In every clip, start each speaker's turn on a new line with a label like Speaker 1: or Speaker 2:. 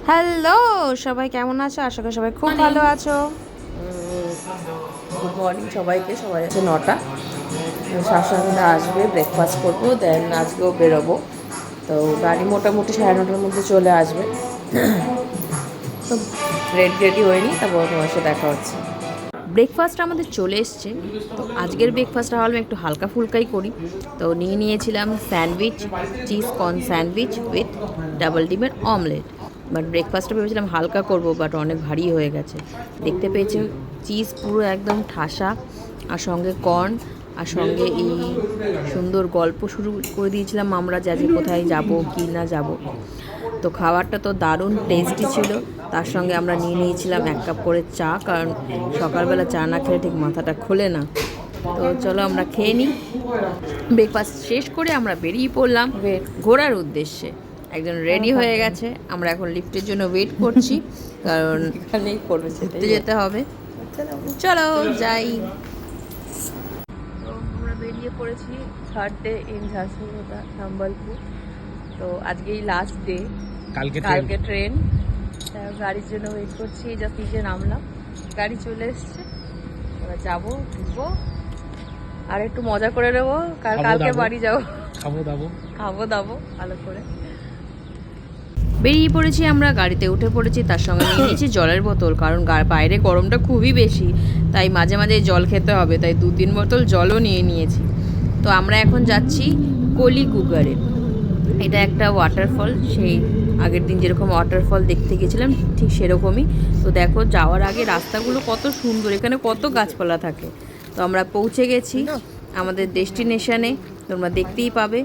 Speaker 1: Hello সবাই, কেমন আছো? আশা করি সবাই খুব ভালো আছো।
Speaker 2: গুড মর্নিং সবাইকে। সবাই আছে 9টা। শাশুড়িরা আসবে, ব্রেকফাস্ট করবো, দেন আজকেও বেরোবো। তো গাড়ি মোটামুটি 9:30টার মধ্যে চলে আসবে। তো রেডি রেডি হয়নি, তারপর তোমার সাথে দেখা হচ্ছে।
Speaker 1: ব্রেকফাস্ট আমাদের চলে এসছে। তো আজকের ব্রেকফাস্টটা ভাবলাম একটু হালকা ফুলকাই করি। তো নিয়েছিলাম sandwich, cheese corn sandwich with double ডিমের অমলেট। বাট ব্রেকফাস্টটা ভেবেছিলাম হালকা করব, বাট অনেক ভারী হয়ে গেছে। দেখতে পেয়েছে চিজ পুরো একদম ঠাসা, আর সঙ্গে কর্ন, আর সঙ্গে এই সুন্দর গল্প শুরু করে দিয়েছিলাম আমরা যে আজকে কোথায় যাব কি না যাব। তো খাবারটা তো দারুণ টেস্টি ছিল। তার সঙ্গে আমরা নিয়েছিলাম 1 কাপ করে চা, কারণ সকালবেলা চা না খেলে ঠিক মাথাটা খোলে না। তো চলো আমরা খেয়ে নিই। ব্রেকফাস্ট শেষ করে আমরা বেরিয়ে পড়লাম ঘোরার উদ্দেশ্যে। একজন রেডি হয়ে গেছে, আমরা এখন লিফটের জন্য ওয়েট করছি, কারণ
Speaker 2: এখানেই করবে,
Speaker 1: ঘুরতে যেতে হবে। চলো যাই। তো আমরা বেরিয়ে পড়েছি third day in Jharsuguda Sambalpur. তো আজকেই লাস্ট ডে, কালকে ট্রেন। গাড়ির জন্য ওয়েট করছি, জাস্ট নিচে নামলাম, গাড়ি চলে এসছে। এবার যাবো, ঢুকবো, আর একটু মজা করে নেবো, কালকে বাড়ি যাবো, খাবো দাবো ভালো করে। বেরিয়ে পড়েছি, আমরা গাড়িতে উঠে পড়েছি, তার সঙ্গে নিয়ে নিয়েছি জলের বোতল, কারণ বাইরে গরমটা খুবই বেশি, তাই মাঝে মাঝে জল খেতে হবে, তাই 2-3 বোতল জলও নিয়ে নিয়েছি। তো আমরা এখন যাচ্ছি কলিকুগারে। এটা একটা ওয়াটারফল, সেই আগের দিন যেরকম ওয়াটারফল দেখতে গেছিলাম ঠিক সেরকমই। তো দেখো যাওয়ার আগে রাস্তাগুলো কত সুন্দর, এখানে কত গাছপালা থাকে। তো আমরা পৌঁছে গেছি আমাদের ডেস্টিনেশনে, তোমরা দেখতেই পাবে।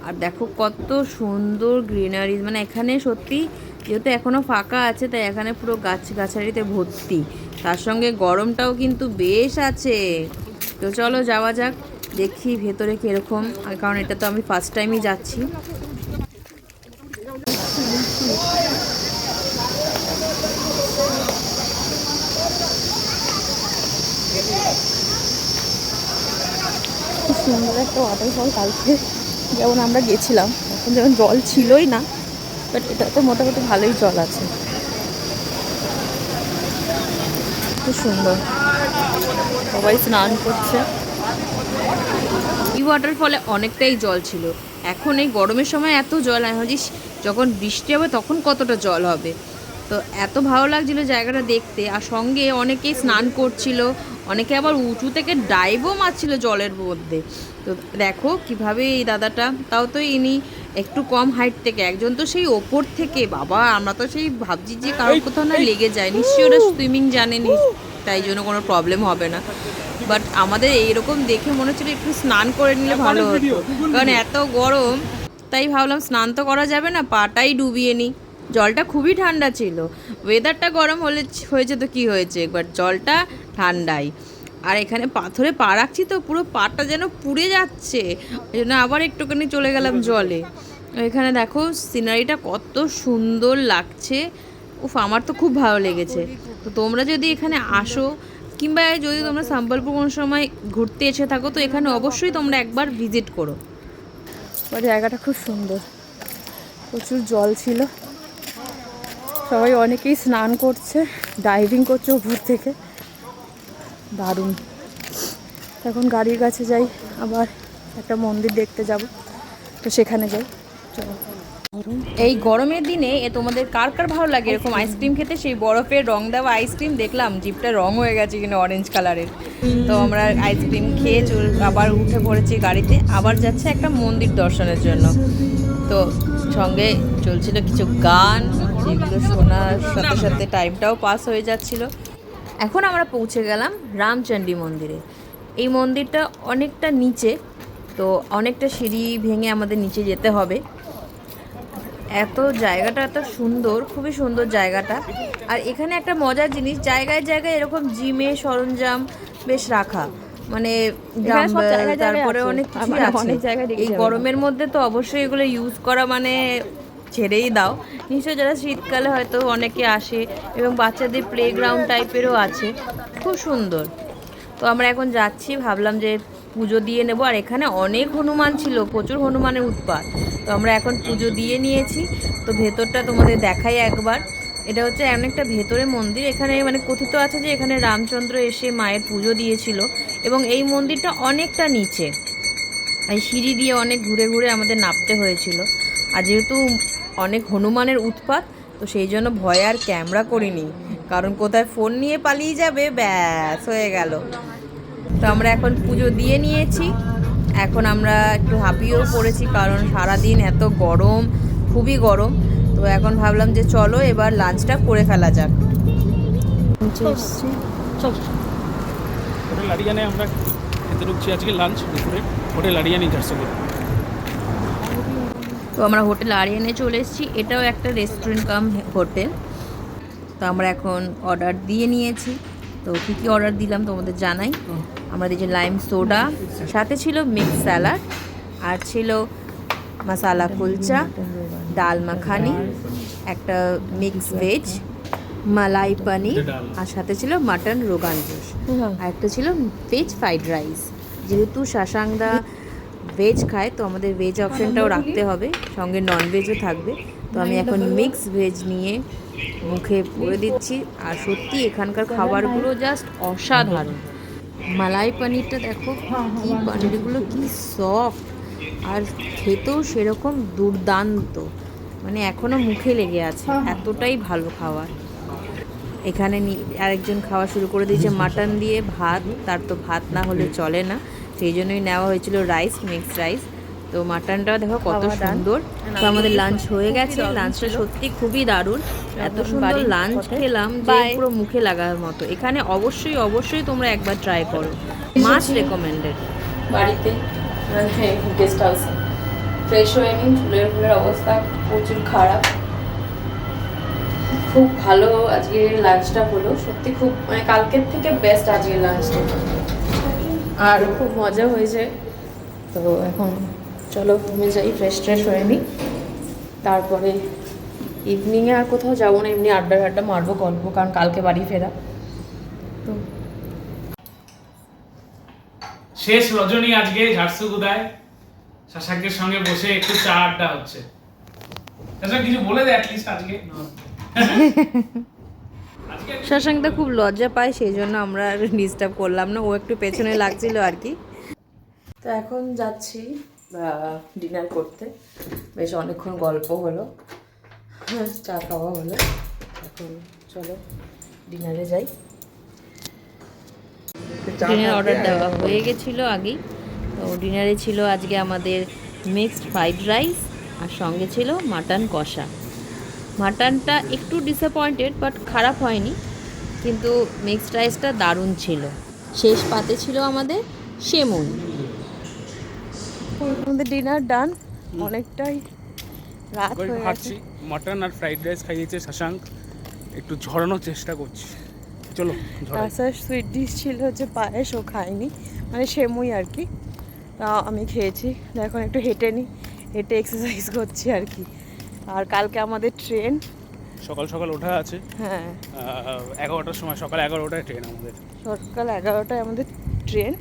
Speaker 1: আর দেখো কত সুন্দর গ্রিনারি, মানে এখানে সত্যি, যেহেতু এখনও ফাঁকা আছে তাই এখানে পুরো গাছগাছালিতে ভর্তি। তার সঙ্গে গরমটাও কিন্তু বেশ আছে। তো চলো যাওয়া যাক, দেখি ভেতরে কীরকম, কারণ এটা তো আমি ফার্স্ট টাইমই যাচ্ছি। খুব সুন্দর একটা ওয়াটারফল। কালকে যেমন আমরা গেছিলাম, এখন যেমন জল ছিলই না, বাট এটাতে মোটামুটি ভালোই জল আছে, খুব সুন্দর। সবাই স্নান করছে। এই ওয়াটারফলে অনেকটাই জল ছিল, এখন এই গরমের সময় এত জল, আমি ভাবছি যখন বৃষ্টি হবে তখন কতটা জল হবে। তো এত ভালো লাগছিল জায়গাটা দেখতে, আর সঙ্গে অনেকেই স্নান করছিল, অনেকে আবার উঁচু থেকে ডাইভও মারছিল জলের মধ্যে। তো দেখো কিভাবে এই দাদাটা, তাও তো ইনি একটু কম হাইট থেকে, একজন তো সেই ওপর থেকে, বাবা আমরা তো সেই ভাবছি যে কারোর কোথাও না লেগে যায়, নিশ্চয়ই ওরা সুইমিং জানেনি, তাই জন্য কোনো প্রবলেম হবে না। বাট আমাদের এইরকম দেখে মনে হচ্ছিল একটু স্নান করে নিলে ভালো হতো, কারণ এত গরম, তাই ভাবলাম স্নান তো করা যাবে না, পাটাই ডুবিয়ে নিই। জলটা খুবই ঠান্ডা ছিল, ওয়েদারটা গরম হয়েছে তো কি হয়েছে, বাট জলটা ঠান্ডাই। আর এখানে পাথরে পা রাখছি তো পুরো পাটা যেন পুড়ে যাচ্ছে, ওই জন্য আবার একটুখানি চলে গেলাম জলে। এখানে দেখো সিনারিটা কত সুন্দর লাগছে, উফ আমার তো খুব ভালো লেগেছে। তো তোমরা যদি এখানে আসো, কিংবা যদি তোমরা সম্বলপুর কোনো সময় ঘুরতে এসে থাকো, তো এখানে অবশ্যই তোমরা একবার ভিজিট করো। জায়গাটা খুব সুন্দর, প্রচুর জল ছিল, সবাই অনেকেই স্নান করছে, ডাইভিং করছে উপর থেকে, দারুণ। এখন গাড়ির কাছে যাই, আবার একটা মন্দির দেখতে যাব, তো সেখানে যাই। চলো। এই গরমের দিনে তোমাদের কার কার ভালো লাগে এরকম আইসক্রিম খেতে? সেই বরফের রং দেওয়া আইসক্রিম, দেখলাম জিপটা রং হয়ে গেছে কিনা অরেঞ্জ কালারের। তো আমরা আইসক্রিম খেয়ে আবার উঠে পড়েছি গাড়িতে, আবার যাচ্ছে একটা মন্দির দর্শনের জন্য। তো সঙ্গে চলছিল কিছু গান, যেগুলো শোনার সাথে সাথে টাইমটাও পাস হয়ে যাচ্ছিল। এখন আমরা পৌঁছে গেলাম রামচণ্ডী মন্দিরে। এই মন্দিরটা অনেকটা নিচে, তো অনেকটা সিঁড়ি ভেঙে আমাদের নিচে যেতে হবে। এত জায়গাটা এত সুন্দর, খুবই সুন্দর জায়গাটা। আর এখানে একটা মজার জিনিস, জায়গায় জায়গায় এরকম জিমে সরঞ্জাম বেশ রাখা, মানে তারপরে অনেক কিছু আছে। এই গরমের মধ্যে তো অবশ্যই এগুলো ইউজ করা মানে ছেড়েই দাও। নিশ্চয়ই যারা শীতকালে হয়তো অনেকে আসে, এবং বাচ্চাদের প্লেগ্রাউন্ড টাইপেরও আছে, খুব সুন্দর। তো আমরা এখন যাচ্ছি, ভাবলাম যে পুজো দিয়ে নেব। আর এখানে অনেক হনুমান ছিল, প্রচুর হনুমানের উৎপাত। তো আমরা এখন পুজো দিয়ে নিয়েছি, তো ভেতরটা তোমাদের দেখাই একবার। এটা হচ্ছে অনেকটা ভেতরে মন্দির। এখানে মানে কথিত আছে যে এখানে রামচন্দ্র এসে মায়ের পুজো দিয়েছিল, এবং এই মন্দিরটা অনেকটা নিচে, এই সিঁড়ি দিয়ে অনেক ঘুরে ঘুরে আমাদের নামতে হয়েছিল। আর যেহেতু অনেক হনুমানের উৎপাত, তো সেই জন্য ভয়ে আর ক্যামেরা করিনি, কারণ কোথায় ফোন নিয়ে পালিয়ে যাবে, ব্যাস হয়ে গেল। তো আমরা এখন পুজো দিয়ে নিয়েছি, এখন আমরা একটু হাঁপিয়েও পড়েছি, কারণ সারাদিন এত গরম, খুবই গরম। তো এখন ভাবলাম যে চলো এবার লাঞ্চটা করে ফেলা যাক।
Speaker 3: হোটেল আরিয়ানে আমরা খেতে ঢুকছি আজকে লাঞ্চ দুপুরে, হোটেল আরিয়ানি ঝারসুগুড়া।
Speaker 1: তো আমরা হোটেল আরিয়ানে চলে এসেছি, এটাও একটা রেস্টুরেন্ট কাম হোটেল। তো আমরা এখন অর্ডার দিয়ে নিয়েছি। তো কী কী অর্ডার দিলাম তোমাদের জানাই। আমরা দিয়েছি লাইম সোডা, সাথে ছিল মিক্স স্যালাড, আর ছিল মশালা কুলচা, ডাল মাখানি, একটা মিক্স ভেজ, মালাই পনির, আর সাথে ছিল মাটন রোগান জোশ, আর একটা ছিল ভেজ ফ্রাইড রাইস। যেহেতু শাসাংদা ভেজ খায়, তো আমাদের ভেজ অপশানটাও রাখতে হবে, সঙ্গে নন ভেজও থাকবে। তো আমি এখন মিক্স ভেজ নিয়ে মুখে পুরে দিচ্ছি, আর সত্যি এখানকার খাবারগুলো জাস্ট অসাধারণ। মালাই পনিরটা দেখো, কি পনিরগুলো কি সফট, আর খেতেও সেরকম দুর্দান্ত, মানে এখনও মুখে লেগে আছে, এতটাই ভালো খাবার। এখানে আরেকজন খাওয়া শুরু করে দিয়েছে মাটন দিয়ে ভাত, তার তো ভাত না হলে চলে না, সেই জন্যই নেওয়া হয়েছিল রাইস, মিক্স রাইস। তো মাটনটাও দেখো কত সুন্দর। তো আমাদের লাঞ্চ হয়ে গেছে, লাঞ্চটা সত্যি খুবই দারুণ, এত সুন্দর লাঞ্চ খেলাম যে পুরো মুখে লাগার মতো। এখানে অবশ্যই অবশ্যই তোমরা একবার ট্রাই করো, মাস্ট রেকমেন্ডেড।
Speaker 2: বাড়িতে গেস্ট হাউসে ফ্রেশ হয়ে নিই, চুলের অবস্থা প্রচুর খারাপ। খুব ভালো আজকে লাঞ্চটা হলো, সত্যি খুব, মানে কালকের থেকে বেস্ট আজকের লাঞ্চটা, আর খুব মজা হয়েছে। তো এখন চলো ঘুমে যাই, ফ্রেশ হয়ে নিই, তারপরে ইভিনিংয়ে আর কোথাও যাবো না, এমনি আড্ডা মারবো, গল্প, কারণ কালকে বাড়ি ফেরা। তো
Speaker 3: শেষ রজনী আজকে ঝারসুগুদায়, শাসাকের সঙ্গে বসে একটু চা আড্ডা হচ্ছে। শাসাক কিছু বলে দে অ্যাটলিস্ট আজকে।
Speaker 1: শশাঙ্কটা খুব লজ্জা পায়, সেই জন্য আমরা ডিস্টার্ব করলাম না, ও একটু পেছনে লাগছিল আর কি।
Speaker 2: তো এখন যাচ্ছি ডিনার করতে, বেশ অনেকক্ষণ গল্প হলো, চা খাওয়া হলো, এখন চলো ডিনারে যাই।
Speaker 1: ডিনার অর্ডার দেওয়া হয়ে গেছিলো আগেই। তো ডিনারে ছিল আজকে আমাদের মিক্সড ফ্রাইড রাইস, আর সঙ্গে ছিল মাটন কষা। মাটনটা একটু ডিসঅ্যাপয়েন্টেড, বাট খারাপ হয়নি, কিন্তু মিক্সড রাইসটা দারুণ ছিল। শেষ পাতে ছিল আমাদের সেমুই। আমাদের ডিনার ডান, অনেকটাই রাত হয়ে গেছে।
Speaker 3: মাটন আর ফ্রাইড রাইস খাইয়েছে শাসাঙ্ক, একটু ঝরানোর চেষ্টা করছি, চলো ঝরাই।
Speaker 1: তাছাড়া সুইট ডিশ ছিল হচ্ছে পায়েস, ও খাইনি, মানে সেমুই আর কি। তা আমি খেয়েছি। এখন একটু হেঁটে নিই, হেঁটে এক্সারসাইজ করছি আর কি। আর কালকে আমাদের ট্রেন,
Speaker 3: সকাল সকাল ওঠা আছে।
Speaker 1: হ্যাঁ
Speaker 3: 11টার সময়, সকাল 11টায় ট্রেন আমাদের।
Speaker 1: সকাল 11টায় আমাদের ট্রেন।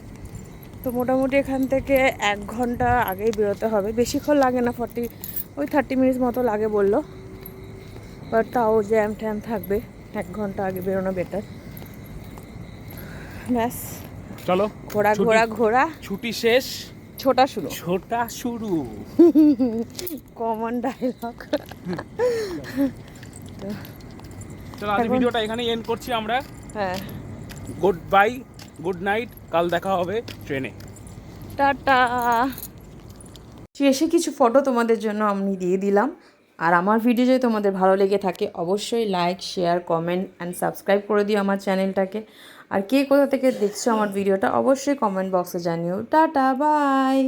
Speaker 1: তো মোটামুটি এখান থেকে 1 ঘন্টা আগেই বেরোতে হবে, বেশিক্ষণ লাগে না, 30 মিনিট মতো লাগে বললো, বাট তাও জ্যাম ট্যাম থাকবে, 1 ঘন্টা আগে বেরোনো বেটার। ব্যাস
Speaker 3: চলো
Speaker 1: ঘোরা
Speaker 3: ছুটি শেষ,
Speaker 1: ছোটা শুরু কমন ডায়লগ।
Speaker 3: চলো আজ ভিডিওটা এখানেই এন্ড করছি আমরা।
Speaker 1: হ্যাঁ,
Speaker 3: গুড বাই, গুড নাইট, কাল দেখা হবে ট্রেনে।
Speaker 1: টাটা। শেষে কিছু ফটো তোমাদের জন্য আমি দিয়ে দিলাম। আর আমার ভিডিও যদি তোমাদের ভালো লেগে থাকে, অবশ্যই like, share, comment and subscribe করে দিও আমার চ্যানেলটাকে। আর কে কোথা থেকে দেখছো আমার ভিডিওটা, অবশ্যই কমেন্ট বক্সে জানিও। Tata, by.